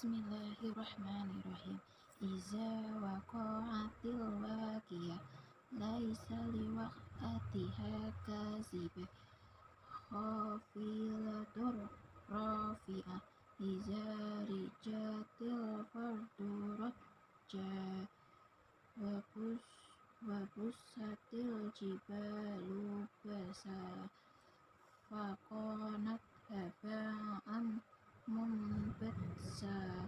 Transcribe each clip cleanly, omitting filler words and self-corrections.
Bismillahirrahmanirrahim. Iza waqa'atil waqiah laisa liwaq'atiha kazibah khafilatur rafi'ah iza rijatil fardu rajja wabussatil jibalu basa faqanat haba'an mumbassa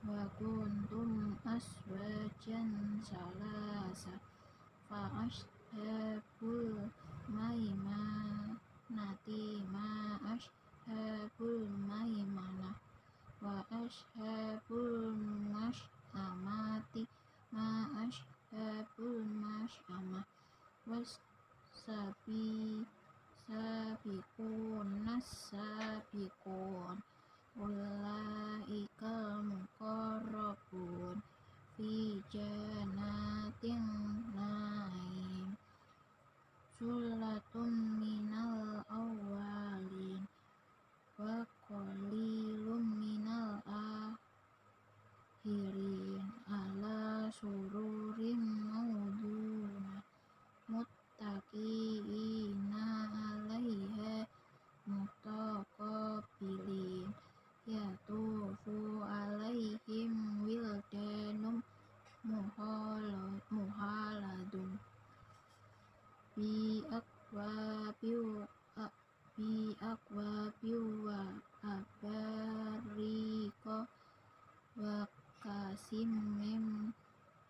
wa kuntum aswajan salasa fa ashabul maimanati ma ashabul maimanah wa ashabul masy'amati ma ashabul masy'amah was sabiqunas sabiqun ulaikal muqarrabun fi jannatin na'im sullatun minal awwalin wa qalilum minal akhirin ala sururin mauduna muttaqiina 'alaiha mutaqabilin yatufu 'alaihim wildanum muhalladun bi akwabi wa abariqa wa kasim min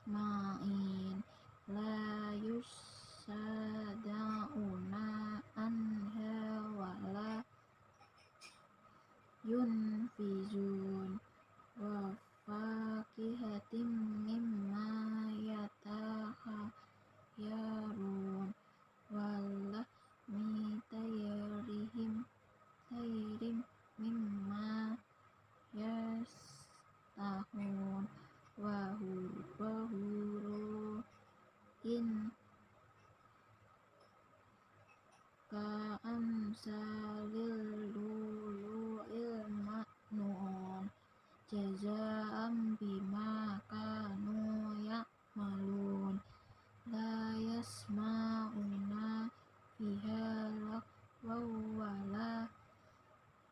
ma'in la yusaddauna anha wa la yunfizun wa fakihatin mimma yatahayyarun walahmi tayrim mimma yastahun wa huruin ka'amsalil lu'lu'il maknun jazaa'an bima kanu ya'malun la yasma'una fiha lagwan wa la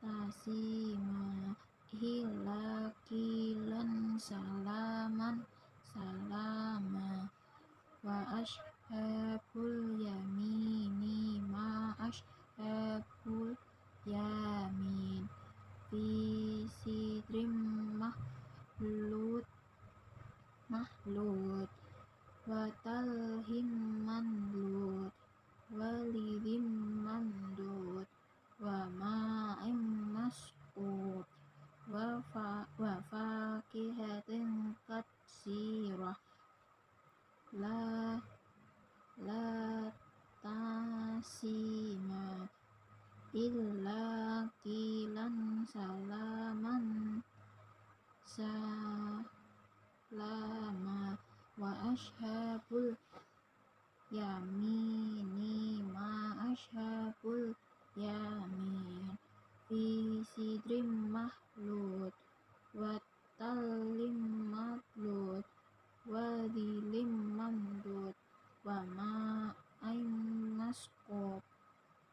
tasima illa qilan salaman salama wa ashabul yamini ma ashabul yamin fi sidrim mahlud wa talhim mandud walidhim mandud wa ma'im masqud wa fakihatin katsirah la tasima illa qilan salaman salama wa ashabul yamini ma ashabul yamin fi sidrim mahlud wa talhim mandud wa dhilim mandud wa ma'in masqud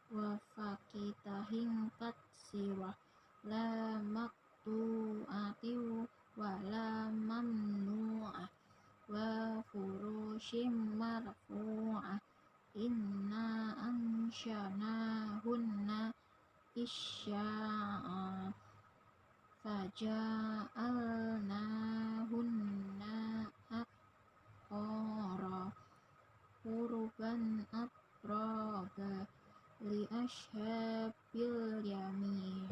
wa fakihatin katsirah la maqtu'atin wa la mamnu'ah wa furushim marfu'ah inna ansha'nahunna isya'a faja'alnahunna abqara urban atraba li ashabil yamin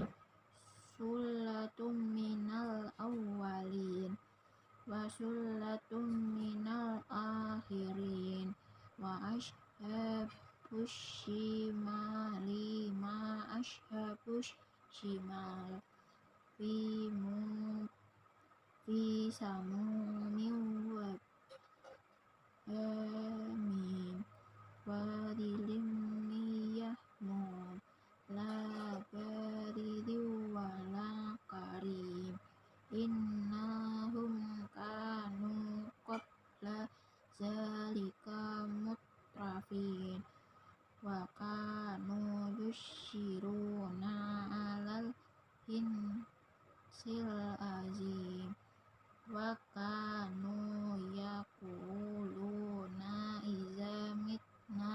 sullatun minal awwalin wa sullatun minal akhirin wa ashabus shimali ma ashabus shimal fi samumin wa amin wa dilim yahmud la baridin wa la karim azim. Wa kanu yaquluna iza mitna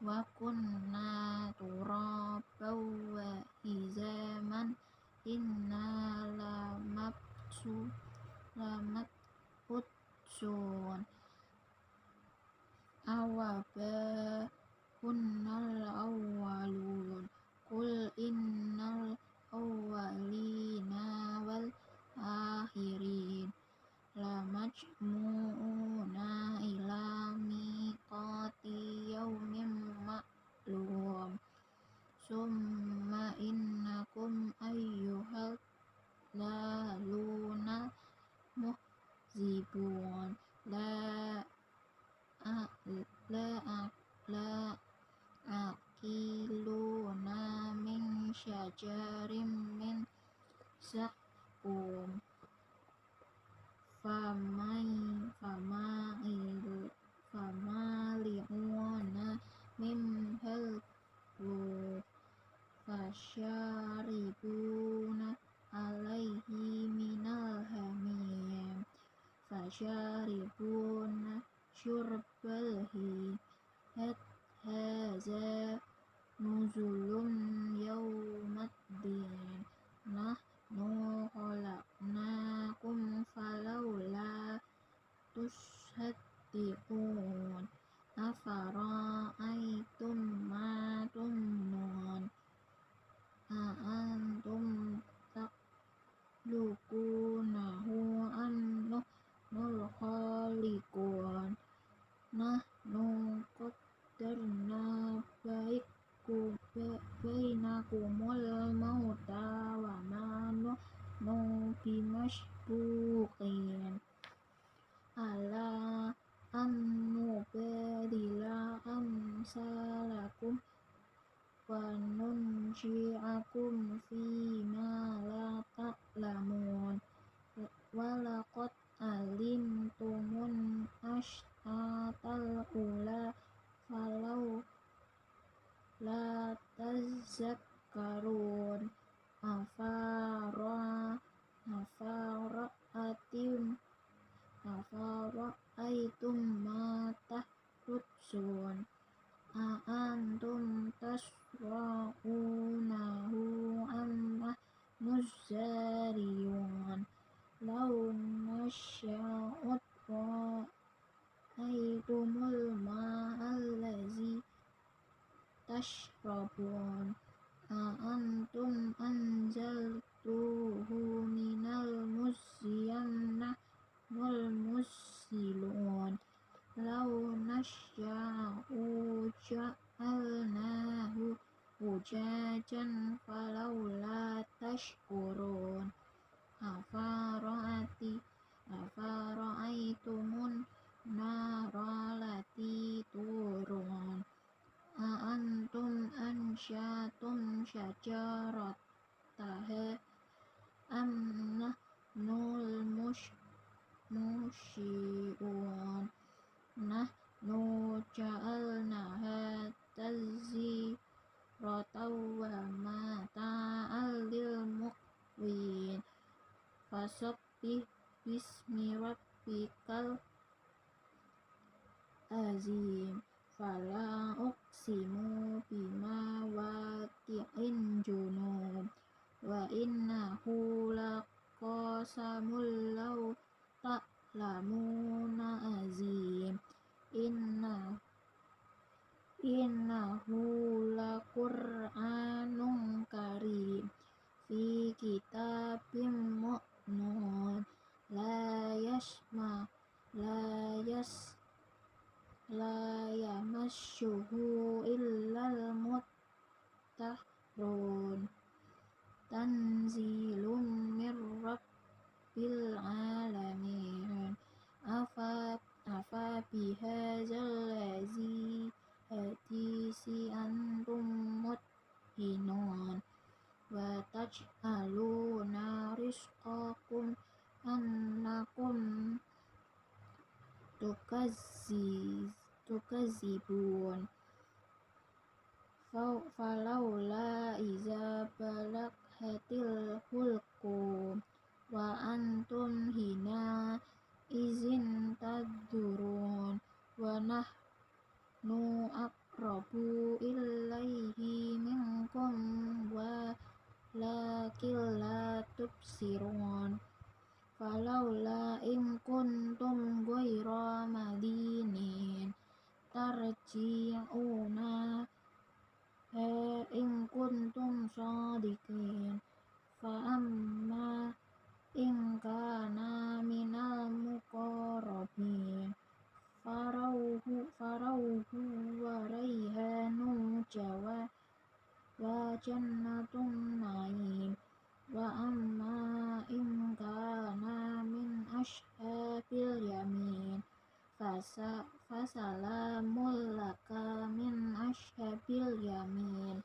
wa kunna turaban wa izaman inna lamab'utsun awaba kunnal awwalun. Qul innal awwalina wal akhirin lamajmu'una ila miqati yaumin ma'lum. Summa innakum ayyuhal laluna muhzibun la akiluna min syajarin min zaqqum famali'una minhal fasyaribuna alaihi minal hamim fasyaribuna syurbal hadza nuzulun yaumaddin nahnu khalaqnakum falawla tusaddiqun afara'aytum ma tumnun antum takhluqunahu am nahnul khaliqun nahnu qaddarna bainakumul mauta wa ma nahnu bimasbuqin ala an nubadila amsalakum wa nunsyi'akum fima la ta'lamun wa laqad alimtumun ashatal ula falau la tazakkarun afara'aytum ma tahrutsun antum tasra'unahu am nahnuz zariyun law nasya'u ra'aytumul ma'allazi tashrabun antum anzaltuhu minal muzziyam nahnul muzilun law nasya'u ja'alnahu ujajan falawla tashkurun afara'aytumun nara lati turun antum ansyatum syajarataha am nahnul musyi'un nahnu ja'alnaha tazkiratan wa mata'an lil muqwin fasabbih bismi rabbikal azim. Fala uqsimu bima waqi'in junub wa innahu laqasamul law ta'lamuna azim. Innahu laqur'anun karim fi kitabim mu'nun la yamassuhu illal mutahharun tanzilun mir rabbil alamin afa bihadzal hadisi antum mudhinun wa taj'aluna rizqakum annakum tukazibun falawla iza balaghatil hulqum wa antum hina izin tadzurun wa nahnu aqrabu ilaihi minkum walakin la tubsirun falaula in kuntum ghaira madinin tarji'una in kuntum shadiqin fa amma in kana minal muqarrabin farauhu wa raihanun wa jannatun na'im wa amma in kana min ashabil yamin fasalamul laka min ashabil yamin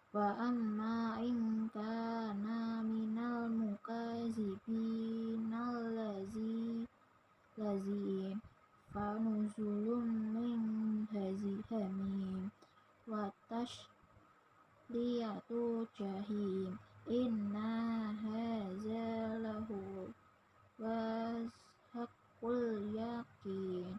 wa amma in kana minal mukazibinal lazim fanuzulun min hamim wa tasliyatu jahim inna hadza lahu haqqul yaqin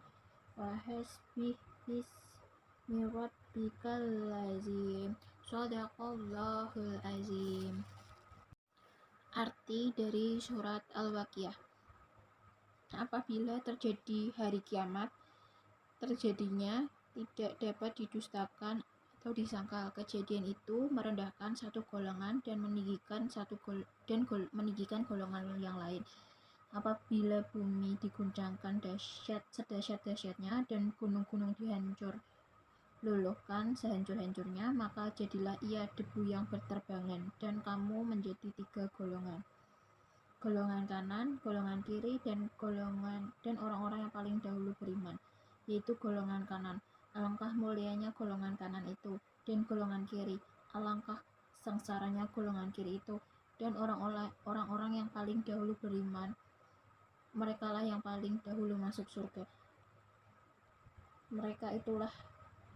fahasbih bismi rabbikal azim. Shadaqallahul azim. Arti dari surat Al-Waqiah. Apabila terjadi hari kiamat, terjadinya tidak dapat didustakan atau disangkal. Kejadian itu merendahkan satu golongan dan meninggikan golongan yang lain. Apabila bumi diguncangkan sedahsyat-dahsyatnya dan gunung-gunung dihancur luluhkan sehancur-hancurnya, maka jadilah ia debu yang berterbangan, dan kamu menjadi 3 golongan. Golongan kanan, golongan kiri, dan orang-orang yang paling dahulu beriman, yaitu golongan kanan. Alangkah mulianya golongan kanan itu, dan golongan kiri. Alangkah sengsaranya golongan kiri itu, dan orang-orang yang paling dahulu beriman, merekalah yang paling dahulu masuk surga. Mereka itulah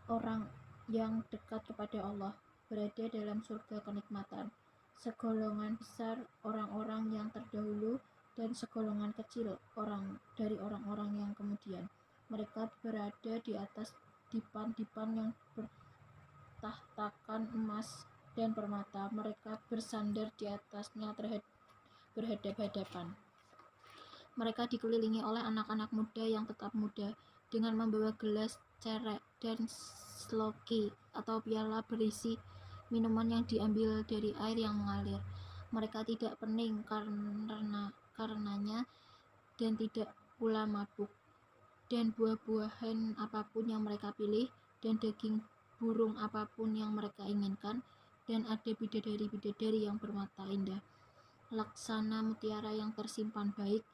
orang yang dekat kepada Allah, berada dalam surga kenikmatan. Segolongan besar orang-orang yang terdahulu dan segolongan kecil dari orang-orang yang kemudian. Mereka berada di atas dipan-dipan yang bertahtakan emas dan permata. Mereka bersandar di atasnya berhadap-hadapan. Mereka dikelilingi oleh anak-anak muda yang tetap muda, dengan membawa gelas cerek dan sloki atau piala berisi minuman yang diambil dari air yang mengalir. Mereka tidak pening karenanya dan tidak pula mabuk. Dan buah-buahan apapun yang mereka pilih, dan daging burung apapun yang mereka inginkan, dan ada bidadari-bidadari yang bermata indah, laksana mutiara yang tersimpan baik,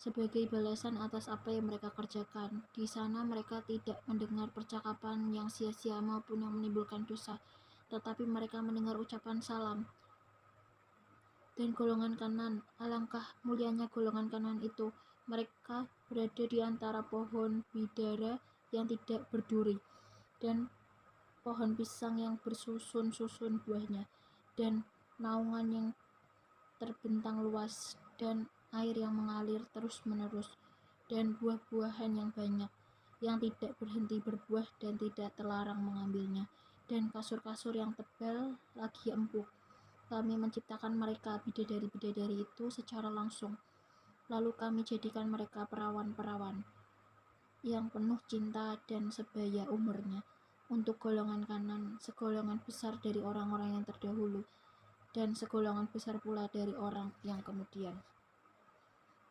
sebagai balasan atas apa yang mereka kerjakan. Di sana mereka tidak mendengar percakapan yang sia-sia maupun yang menimbulkan dosa, tetapi mereka mendengar ucapan salam. Dan golongan kanan, alangkah mulianya golongan kanan itu, mereka berada di antara pohon bidara yang tidak berduri, dan pohon pisang yang bersusun-susun buahnya, dan naungan yang terbentang luas, dan air yang mengalir terus-menerus, dan buah-buahan yang banyak, yang tidak berhenti berbuah dan tidak terlarang mengambilnya, dan kasur-kasur yang tebal lagi empuk. Kami menciptakan mereka, bidadari-bidadari itu, secara langsung. Lalu kami jadikan mereka perawan-perawan yang penuh cinta dan sebaya umurnya. Untuk golongan kanan, segolongan besar dari orang-orang yang terdahulu, dan segolongan besar pula dari orang yang kemudian.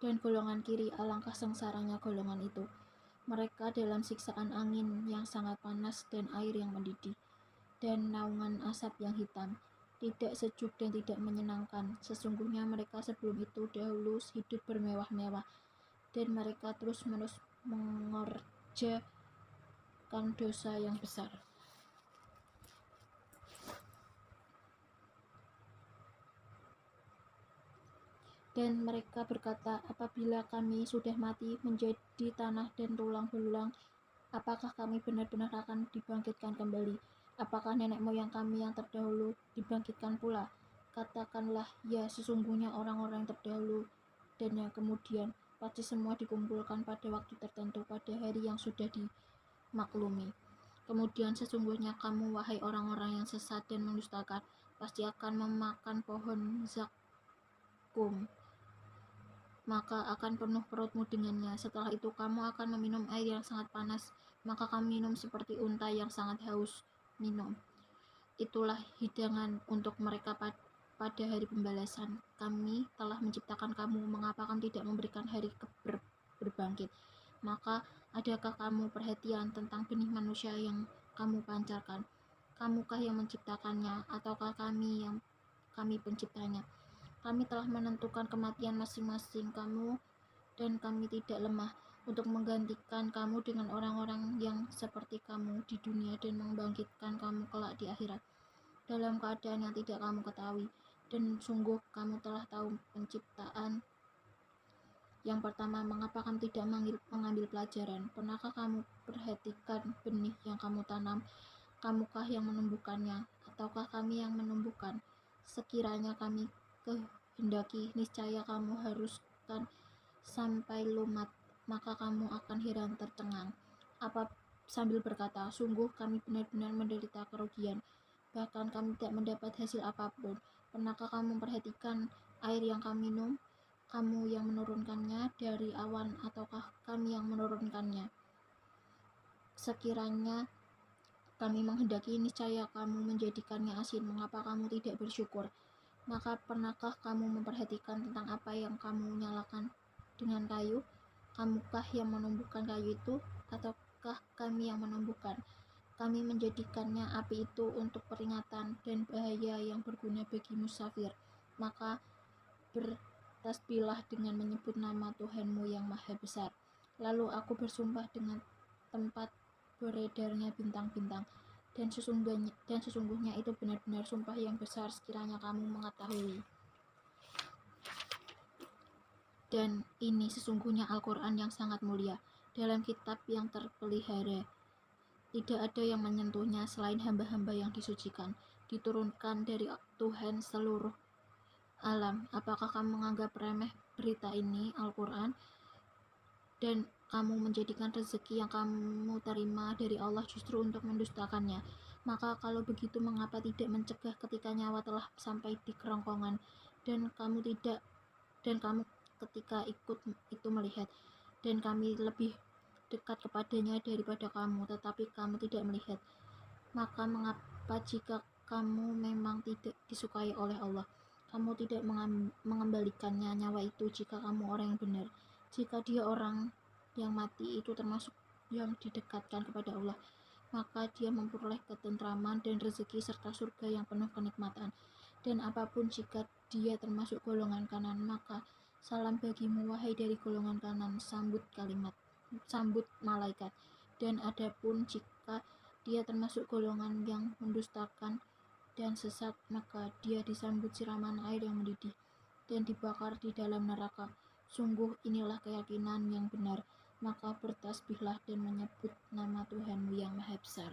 Dan golongan kiri, alangkah sengsaranya golongan itu. Mereka dalam siksaan angin yang sangat panas dan air yang mendidih, dan naungan asap yang hitam, tidak sejuk dan tidak menyenangkan. Sesungguhnya mereka sebelum itu dahulu hidup bermewah-mewah, dan mereka terus-menerus mengerjakan dosa yang besar. Dan mereka berkata, apabila kami sudah mati menjadi tanah dan tulang belulang, apakah kami benar-benar akan dibangkitkan kembali? Apakah nenek moyang kami yang terdahulu dibangkitkan pula? Katakanlah, ya sesungguhnya orang-orang yang terdahulu dan yang kemudian pasti semua dikumpulkan pada waktu tertentu pada hari yang sudah dimaklumi. Kemudian sesungguhnya kamu, wahai orang-orang yang sesat dan mendustakan, pasti akan memakan pohon zakum, maka akan penuh perutmu dengannya. Setelah itu kamu akan meminum air yang sangat panas, maka kamu minum seperti unta yang sangat haus minum. Itulah hidangan untuk mereka pada hari pembalasan. Kami telah menciptakan kamu, mengapa kamu tidak memberikan hari berbangkit? Maka adakah kamu perhatian tentang benih manusia yang kamu pancarkan? Kamukah yang menciptakannya, ataukah kami penciptanya? Kami telah menentukan kematian masing-masing kamu, dan kami tidak lemah untuk menggantikan kamu dengan orang-orang yang seperti kamu di dunia dan membangkitkan kamu kelak di akhirat dalam keadaan yang tidak kamu ketahui. Dan sungguh kamu telah tahu penciptaan yang pertama. Mengapa kamu tidak mengambil pelajaran? Pernahkah kamu perhatikan benih yang kamu tanam? Kamukah yang menumbuhkannya, ataukah kami yang menumbuhkan? Sekiranya kami kehendaki, niscaya kamu haruskan sampai lumat, maka kamu akan heran tercengang sambil berkata, sungguh kami benar-benar menderita kerugian, bahkan kami tidak mendapat hasil apapun. Pernahkah kamu memperhatikan air yang kami minum? Kamu yang menurunkannya dari awan, ataukah kami yang menurunkannya? Sekiranya kami menghendaki, niscaya kamu menjadikannya asin. Mengapa kamu tidak bersyukur? Maka pernahkah kamu memperhatikan tentang apa yang kamu nyalakan dengan kayu? Kamukah yang menumbuhkan kayu itu, ataukah kami yang menumbuhkan? Kami menjadikannya api itu untuk peringatan dan bahaya yang berguna bagi musafir. Maka bertasbihlah dengan menyebut nama Tuhanmu yang maha besar. Lalu aku bersumpah dengan tempat beredarnya bintang-bintang, dan sesungguhnya itu benar-benar sumpah yang besar sekiranya kamu mengetahui. Dan ini sesungguhnya Al-Quran yang sangat mulia, dalam kitab yang terpelihara. Tidak ada yang menyentuhnya selain hamba-hamba yang disucikan, diturunkan dari Tuhan seluruh alam. Apakah kamu menganggap remeh berita ini, Al-Quran, dan kamu menjadikan rezeki yang kamu terima dari Allah justru untuk mendustakannya? Maka kalau begitu, mengapa tidak mencegah ketika nyawa telah sampai di kerongkongan, dan kamu ketika itu melihat, dan kami lebih dekat kepadanya daripada kamu, tetapi kamu tidak melihat. Maka mengapa jika kamu memang tidak disukai oleh Allah, kamu tidak mengembalikannya nyawa itu jika kamu orang yang benar? Jika dia orang yang mati itu termasuk yang didekatkan kepada Allah, maka dia memperoleh ketentraman dan rezeki serta surga yang penuh kenikmatan. Dan apapun jika dia termasuk golongan kanan, maka salam bagimu wahai dari golongan kanan, sambut malaikat. Dan adapun jika dia termasuk golongan yang mendustakan dan sesat, maka dia disambut siraman air yang mendidih dan dibakar di dalam neraka. Sungguh inilah keyakinan yang benar. Maka bertasbihlah dan menyebut nama Tuhanmu yang maha besar.